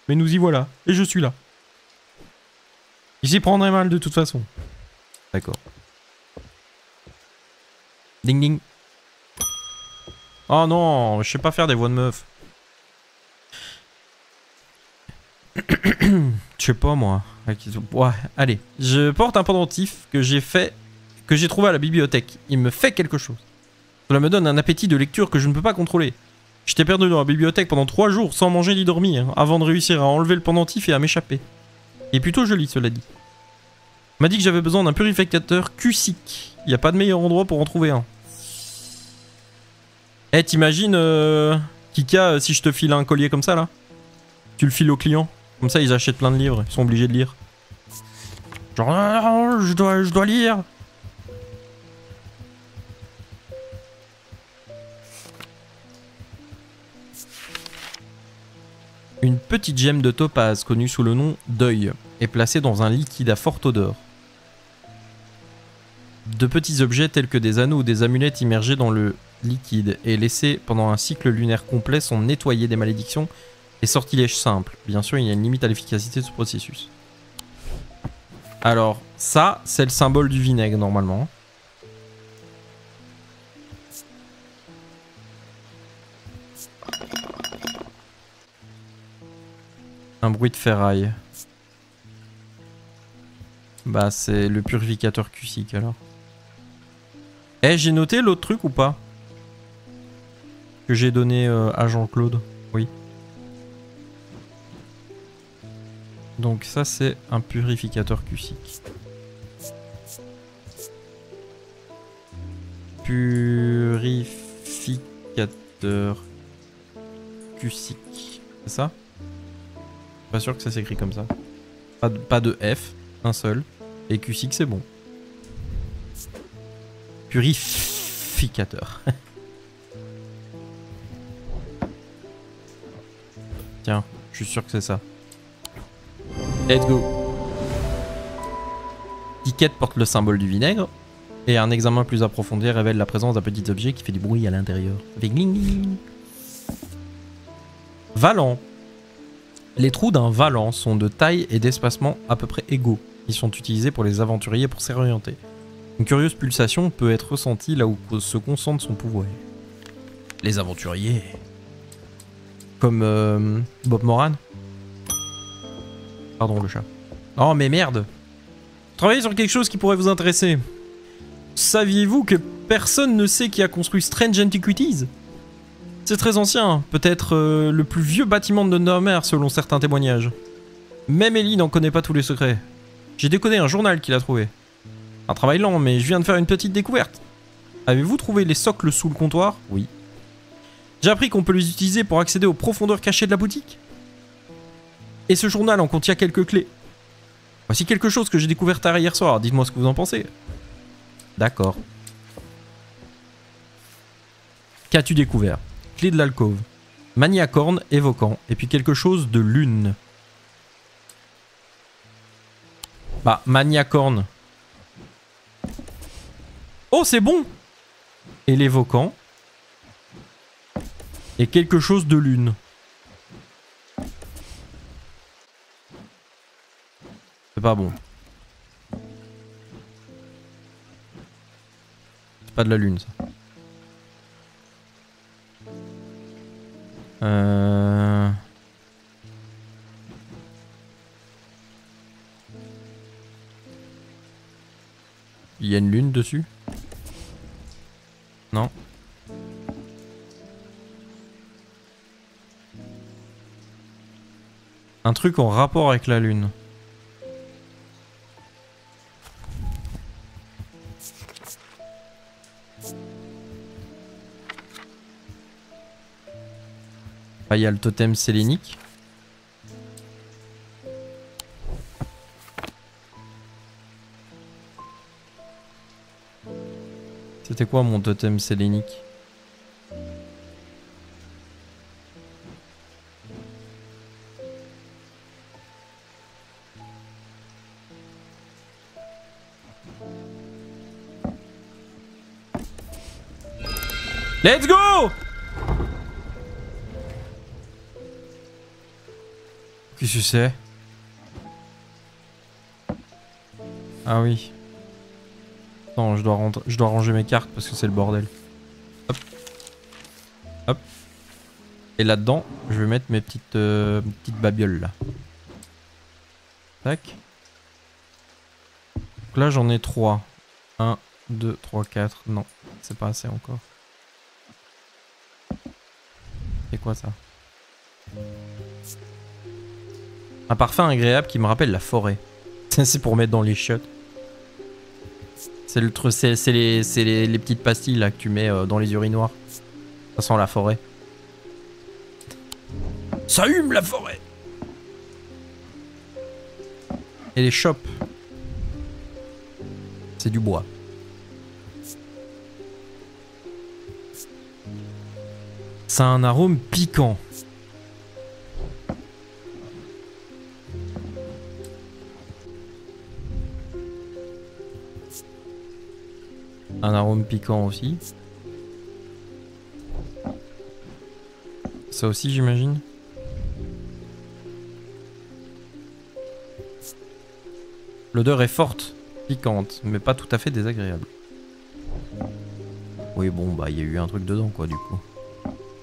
Mais nous y voilà, et je suis là. J'y prendrai mal de toute façon. D'accord. Ding ding. Oh non, je sais pas faire des voix de meuf. Je sais pas moi. Ouais, allez. Je porte un pendentif que j'ai trouvé à la bibliothèque. Il me fait quelque chose. Cela me donne un appétit de lecture que je ne peux pas contrôler. J'étais perdu dans la bibliothèque pendant 3 jours sans manger ni dormir, avant de réussir à enlever le pendentif et à m'échapper. Il est plutôt joli cela dit. On m'a dit que j'avais besoin d'un purificateur Cusick. Il n'y a pas de meilleur endroit pour en trouver un. Eh, t'imagines Kika, si je te file un collier comme ça là, tu le files aux clients. Comme ça ils achètent plein de livres, ils sont obligés de lire. Genre, ah, je dois lire. Une petite gemme de topaze connue sous le nom d'œil est placée dans un liquide à forte odeur. De petits objets tels que des anneaux ou des amulettes immergés dans le liquide et laissés pendant un cycle lunaire complet sont nettoyés des malédictions et sortilèges simples. Bien sûr, il y a une limite à l'efficacité de ce processus. Alors, ça, c'est le symbole du vinaigre normalement. Un bruit de ferraille. Bah, c'est le purificateur cusique alors. Eh, j'ai noté l'autre truc ou pas? Que j'ai donné à Jean-Claude. Oui. Donc ça, c'est un purificateur cusique. Purificateur cusique. C'est ça? Pas sûr que ça s'écrit comme ça. Pas de F, un seul. Et cusique, c'est bon. Purificateur. Tiens, je suis sûr que c'est ça. Let's go. Ticket porte le symbole du vinaigre. Et un examen plus approfondi révèle la présence d'un petit objet qui fait du bruit à l'intérieur. Avec gling gling. Valant. Les trous d'un valant sont de taille et d'espacement à peu près égaux. Ils sont utilisés pour les aventuriers pour s'orienter. Une curieuse pulsation peut être ressentie là où se concentre son pouvoir. Les aventuriers. Comme Bob Moran. Pardon, le chat. Oh mais merde. Travaillez sur quelque chose qui pourrait vous intéresser. Saviez-vous que personne ne sait qui a construit Strange Antiquities? C'est très ancien, peut-être le plus vieux bâtiment de Nordmer selon certains témoignages. Même Ellie n'en connaît pas tous les secrets. J'ai décodé un journal qu'il a trouvé. Un travail lent, mais je viens de faire une petite découverte. Avez-vous trouvé les socles sous le comptoir? Oui. J'ai appris qu'on peut les utiliser pour accéder aux profondeurs cachées de la boutique. Et ce journal en contient quelques clés. Voici quelque chose que j'ai découvert tard hier soir, dites-moi ce que vous en pensez. D'accord. Qu'as-tu découvert? Clé de l'alcôve. Maniacorne évoquant. Et puis quelque chose de lune. Bah, Maniacorne. Oh, c'est bon! Et l'évoquant. Et quelque chose de lune. C'est pas bon. C'est pas de la lune, ça. Il y a une lune dessus? Non. Un truc en rapport avec la lune. Ah, il y a le totem sélénique. C'était quoi mon totem sélénique? Let's go! Qu'est-ce que c'est? Ah oui. Attends, je dois ranger mes cartes parce que c'est le bordel. Hop. Hop. Et là-dedans, je vais mettre mes petites babioles là. Tac. Donc là, j'en ai 3. 1, 2, 3, 4. Non, c'est pas assez encore. C'est quoi ça? Un parfum agréable qui me rappelle la forêt. C'est pour mettre dans les chiottes. C'est les petites pastilles là que tu mets dans les urinoirs. Ça sent la forêt. Ça hume la forêt. Et les chopes. C'est du bois. Ça a un arôme piquant. Un arôme piquant aussi. Ça aussi, j'imagine. L'odeur est forte, piquante, mais pas tout à fait désagréable. Oui, bon, bah, il y a eu un truc dedans, quoi, du coup.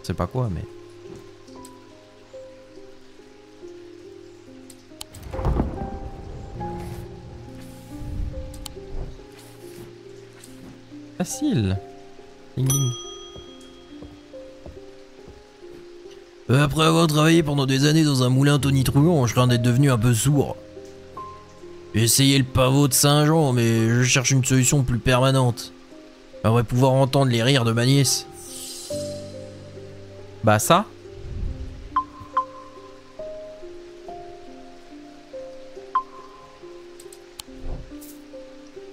Je sais pas quoi, mais... Facile. Ding ding. Après avoir travaillé pendant des années dans un moulin tonitruant, je crains d'être devenu un peu sourd. J'ai essayé le pavot de Saint-Jean, mais je cherche une solution plus permanente. J'aimerais pouvoir entendre les rires de ma nièce. Bah ça.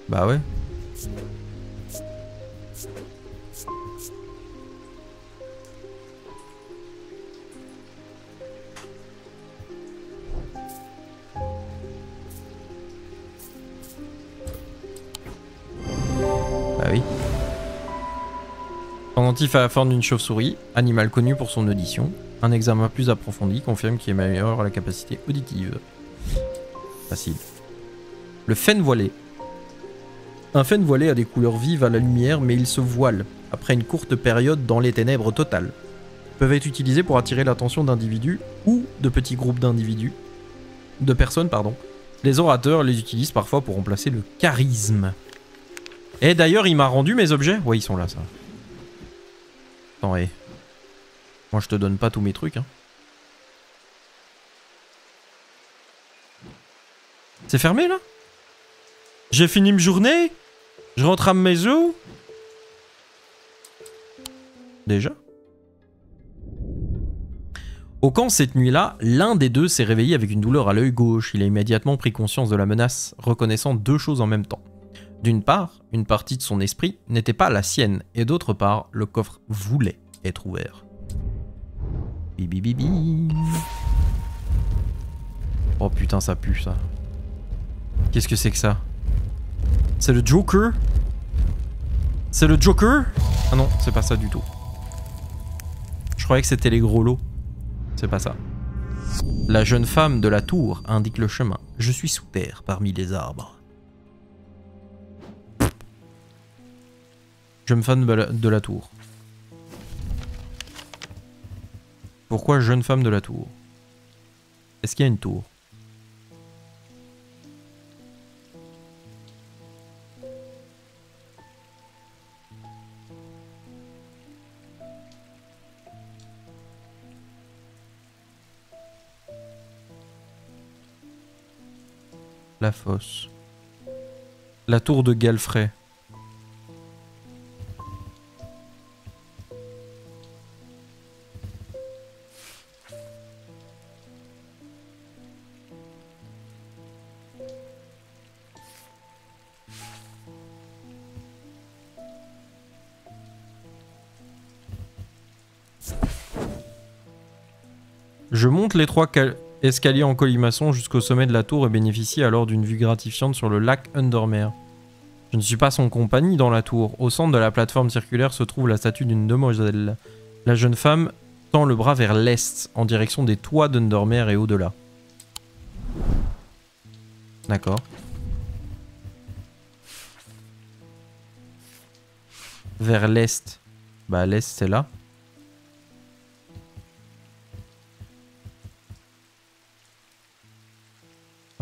Bah ouais. Bah oui. Pendentif à la forme d'une chauve-souris, animal connu pour son audition. Un examen plus approfondi confirme qu'il améliore la capacité auditive. Facile. Le phène voilé. Un phène voilé a des couleurs vives à la lumière, mais il se voile après une courte période dans les ténèbres totales. Ils peuvent être utilisés pour attirer l'attention d'individus ou de petits groupes d'individus, de personnes, pardon. Les orateurs les utilisent parfois pour remplacer le charisme. Et d'ailleurs, il m'a rendu mes objets. Ouais, ils sont là, ça. Attends, hé. Moi, je te donne pas tous mes trucs, hein. C'est fermé, là? J'ai fini ma journée? Je rentre à ma maison? Déjà? Au camp, cette nuit-là, l'un des deux s'est réveillé avec une douleur à l'œil gauche. Il a immédiatement pris conscience de la menace, reconnaissant deux choses en même temps. D'une part, une partie de son esprit n'était pas la sienne, et d'autre part, le coffre voulait être ouvert. Bibi. Oh putain, ça pue ça. Qu'est-ce que c'est que ça? C'est le Joker? C'est le Joker? Ah non, c'est pas ça du tout. Je croyais que c'était les gros lots. C'est pas ça. La jeune femme de la tour indique le chemin. Je suis sous terre parmi les arbres. Jeune femme de la tour. Pourquoi jeune femme de la tour? Est-ce qu'il y a une tour? La fosse. La tour de Galfrey. Je monte les trois escaliers en colimaçon jusqu'au sommet de la tour et bénéficie alors d'une vue gratifiante sur le lac Undermere. Je ne suis pas son compagnie dans la tour. Au centre de la plateforme circulaire se trouve la statue d'une demoiselle. La jeune femme tend le bras vers l'est, en direction des toits d'Undermere et au-delà. D'accord. Vers l'est. Bah l'est c'est là.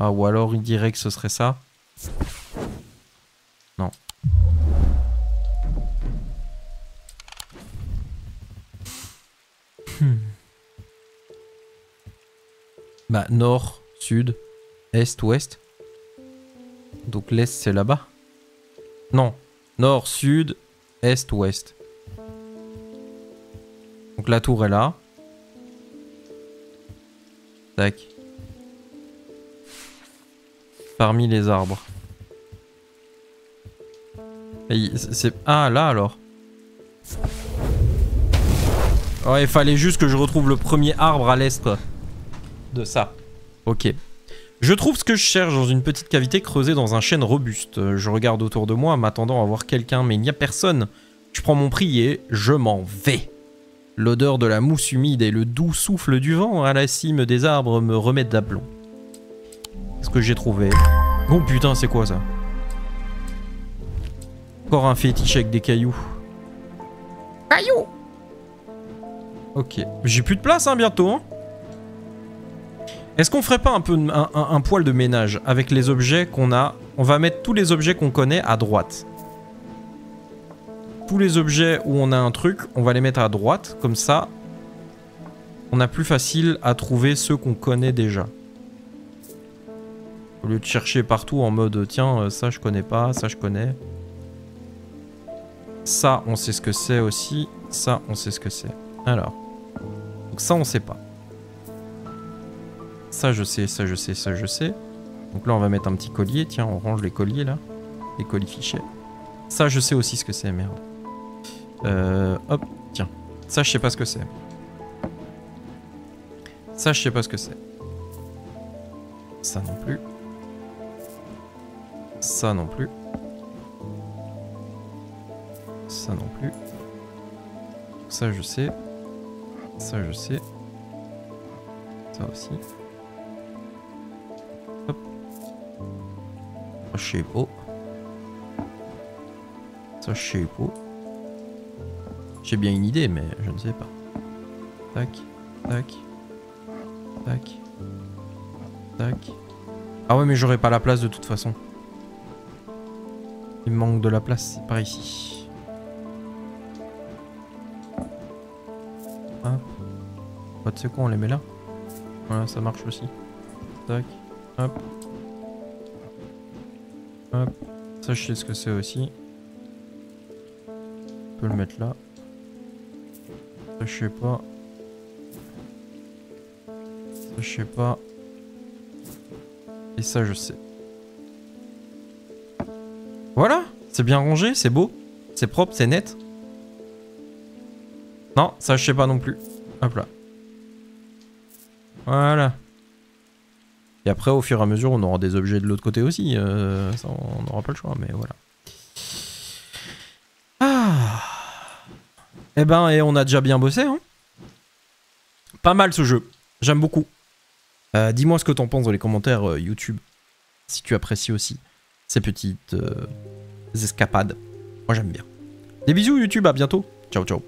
Ah, ou alors il dirait que ce serait ça. Non. Bah, nord, sud, est, ouest. Donc l'est c'est là-bas. Non. Nord, sud, est, ouest. Donc la tour est là. Tac. Parmi les arbres. C'est... Ah, là alors. Ouais, il fallait juste que je retrouve le premier arbre à l'est de ça. Ok. Je trouve ce que je cherche dans une petite cavité creusée dans un chêne robuste. Je regarde autour de moi, m'attendant à voir quelqu'un, mais il n'y a personne. Je prends mon prix et je m'en vais. L'odeur de la mousse humide et le doux souffle du vent à la cime des arbres me remettent d'aplomb. Qu'est-ce que j'ai trouvé? Oh putain, c'est quoi ça? Encore un fétiche avec des cailloux. Cailloux! Ok. J'ai plus de place, hein, bientôt, hein. Est-ce qu'on ferait pas un peu un poil de ménage avec les objets qu'on a? On va mettre tous les objets qu'on connaît à droite. Tous les objets où on a un truc, on va les mettre à droite. Comme ça, on a plus facile à trouver ceux qu'on connaît déjà. Au lieu de chercher partout en mode, tiens, ça je connais pas, ça je connais. Ça, on sait ce que c'est aussi. Ça, on sait ce que c'est. Alors. Donc ça, on sait pas. Ça, je sais, ça, je sais, ça, je sais. Donc là, on va mettre un petit collier. Tiens, on range les colliers, là. Les colis fichiers. Ça, je sais aussi ce que c'est, merde. Hop, tiens. Ça, je sais pas ce que c'est. Ça, je sais pas ce que c'est. Ça non plus. Ça non plus. Ça non plus. Ça, je sais. Ça, je sais. Ça aussi. Hop. Ça, je sais pas. Ça, je sais pas. J'ai bien une idée, mais je ne sais pas. Tac. Tac. Tac. Tac. Ah ouais, mais j'aurai pas la place de toute façon. Il me manque de la place, c'est par ici. Hop. Bah, tu sais quoi, on les met là. Voilà, ça marche aussi. Tac. Hop. Hop. Ça, je sais ce que c'est aussi. On peut le mettre là. Ça, je sais pas. Ça, je sais pas. Et ça, je sais. Voilà, c'est bien rangé, c'est beau, c'est propre, c'est net. Non, ça, je sais pas non plus. Hop là. Voilà. Et après, au fur et à mesure, on aura des objets de l'autre côté aussi. Ça, on n'aura pas le choix, mais voilà. Ah. Eh ben, et on a déjà bien bossé, hein. Pas mal ce jeu. J'aime beaucoup. Dis-moi ce que t'en penses dans les commentaires YouTube. Si tu apprécies aussi ces petites escapades. Moi, j'aime bien. Des bisous YouTube, à bientôt. Ciao, ciao.